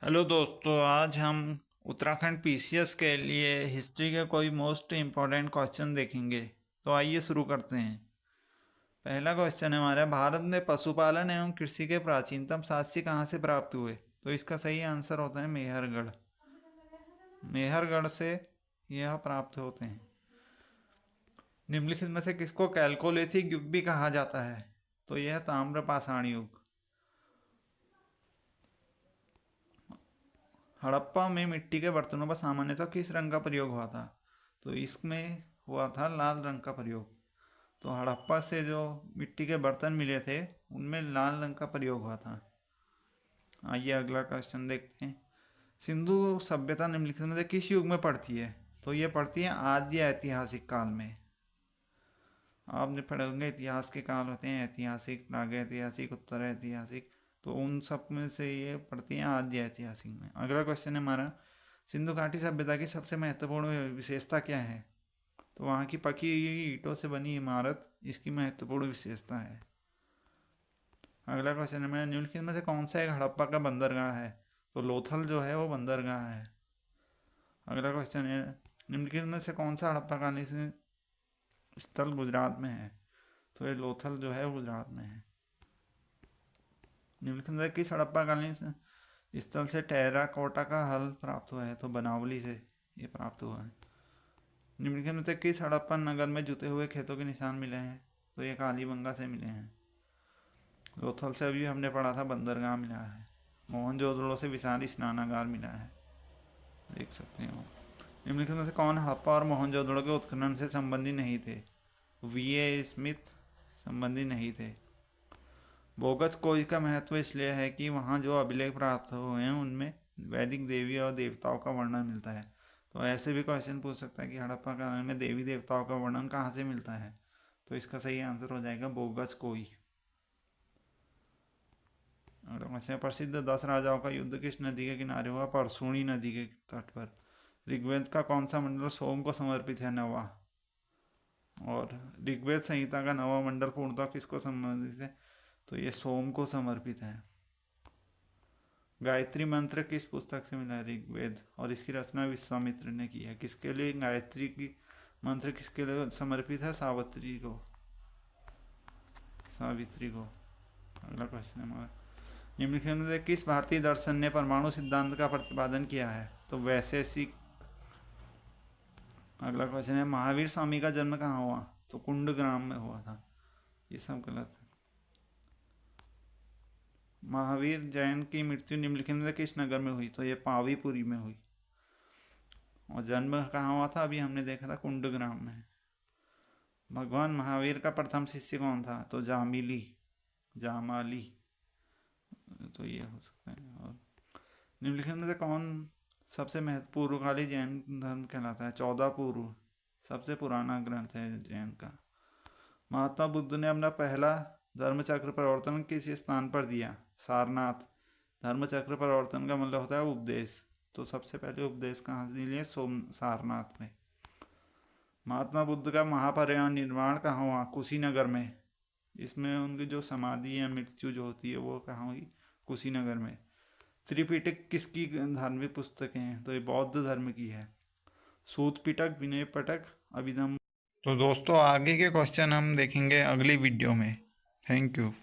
Hello दोस्तों, आज हम उत्तराखंड पीसीएस के लिए हिस्ट्री के कोई मोस्ट इम्पोर्टेंट क्वेश्चन देखेंगे। तो आइए शुरू करते हैं। पहला क्वेश्चन है हमारा, भारत में पशुपालन एवं कृषि के प्राचीनतम साक्ष्य कहाँ से प्राप्त हुए? तो इसका सही आंसर होता है मेहरगढ़। मेहरगढ़ से यह प्राप्त होते हैं। निम्नलिखित में से किसको कैल्कोलिथिक युग भी कहा जाता है? तो यह ताम्र पाषाण युग। हड़प्पा में मिट्टी के बर्तनों पर सामान्यतः किस रंग का प्रयोग हुआ था? तो इसमें हुआ था लाल रंग का प्रयोग। तो हड़प्पा से जो मिट्टी के बर्तन मिले थे उनमें लाल रंग का प्रयोग हुआ था। आइए अगला क्वेश्चन देखते हैं। सिंधु सभ्यता निम्नलिखित में से किस युग में पड़ती है? तो ये पड़ती है आद्य ऐतिहासिक काल में। आपने पढ़े होंगे इतिहास के काल होते हैं ऐतिहासिक, प्रागैतिहासिक, उत्तर ऐतिहासिक। तो उन सब में से ये पड़ती है आद्य ऐतिहासिक में। अगला क्वेश्चन है हमारा, सिंधु घाटी सभ्यता की सबसे महत्वपूर्ण विशेषता क्या है? तो वहाँ की पकी हुई ईंटों से बनी इमारत इसकी महत्वपूर्ण विशेषता है। अगला क्वेश्चन है मेरा, निम्नलिखित में से कौन सा एक हड़प्पा का बंदरगाह है? तो लोथल जो है वो बंदरगाह है। अगला क्वेश्चन है, निम्नलिखित में से कौन सा हड़प्पा कालीन स्थल गुजरात में है? तो ये लोथल जो है वो गुजरात में है। निम्नलिखित में से किस हड़प्पा कालीन स्थल से टेराकोटा का हल प्राप्त हुआ है? तो बनावली से ये प्राप्त हुआ है। निम्नलिखित में से किस हड़प्पा नगर में जुते हुए खेतों के निशान मिले हैं? तो ये कालीबंगा से मिले हैं। लोथल से अभी हमने पढ़ा था बंदरगाह मिला है। मोहनजोदड़ो से विशाल स्नानागार मिला है, देख सकते हो। निम्नलिखित में से कौन हड़प्पा और मोहनजोदड़ो के उत्खनन से संबंधी नहीं थे? वीए स्मिथ संबंधी नहीं थे। बोगस कोई का महत्व इसलिए है कि वहाँ जो अभिलेख प्राप्त हुए हैं उनमें वैदिक देवी और देवताओं का वर्णन मिलता है। तो ऐसे भी क्वेश्चन पूछ सकता है कि हड़प्पा काल में देवी देवताओं का वर्णन कहाँ से मिलता है? तो इसका सही आंसर हो जाएगा बोगस कोई। अगला क्वेश्चन, प्रसिद्ध 10 राजाओं का युद्ध किस नदी के किनारे हुआ? परसूणी नदी के तट पर। ऋग्वेद का कौन सा मंडल सोम को समर्पित है? नवा। और ऋग्वेद संहिता का नवा मंडल पूर्णतः किसको संबंधित है? तो ये सोम को समर्पित है। गायत्री मंत्र किस पुस्तक से मिला है? ऋग्वेद। और इसकी रचना विश्वामित्र ने की है। किसके लिए गायत्री की मंत्र किसके लिए समर्पित है? सावित्री को। सावित्री को। अगला क्वेश्चन है हमारा, निम्नलिखित में से किस भारतीय दर्शन ने परमाणु सिद्धांत का प्रतिपादन किया है? तो वैशेषिक। अगला क्वेश्चन है, महावीर स्वामी का जन्म कहाँ हुआ? तो कुंडग्राम में हुआ था। ये सब गलत है। महावीर जैन की मृत्यु निम्नलिखित में से किस नगर में हुई? तो ये पावीपुरी में हुई। और जन्म कहाँ हुआ था? अभी हमने देखा था कुंडग्राम में। भगवान महावीर का प्रथम शिष्य कौन था? तो जामिली, जामाली। तो ये हो सकता है। और निम्नलिखित में से कौन सबसे महत्वपूर्ण पूर्वकाली जैन धर्म कहलाता है? 14 पूर्व सबसे पुराना ग्रंथ है जैन का। महात्मा बुद्ध ने अपना पहला धर्मचक्र प्रवर्तन किस स्थान पर दिया? सारनाथ। धर्मचक्र प्रवर्तन का मतलब होता है उपदेश। तो सबसे पहले उपदेश कहाँ से लिए? सारनाथ में। महात्मा बुद्ध का महापरिनिर्वाण कहाँ हुआ? कुशीनगर में। इसमें उनकी जो समाधि या मृत्यु जो होती है वो कहाँ हुई? कुशीनगर में। त्रिपिटक किसकी धार्मिक पुस्तकें हैं? तो ये बौद्ध धर्म की है। सूत पिटक, विनय पिटक, अभिधम। तो दोस्तों आगे के क्वेश्चन हम देखेंगे अगली वीडियो में। Thank you.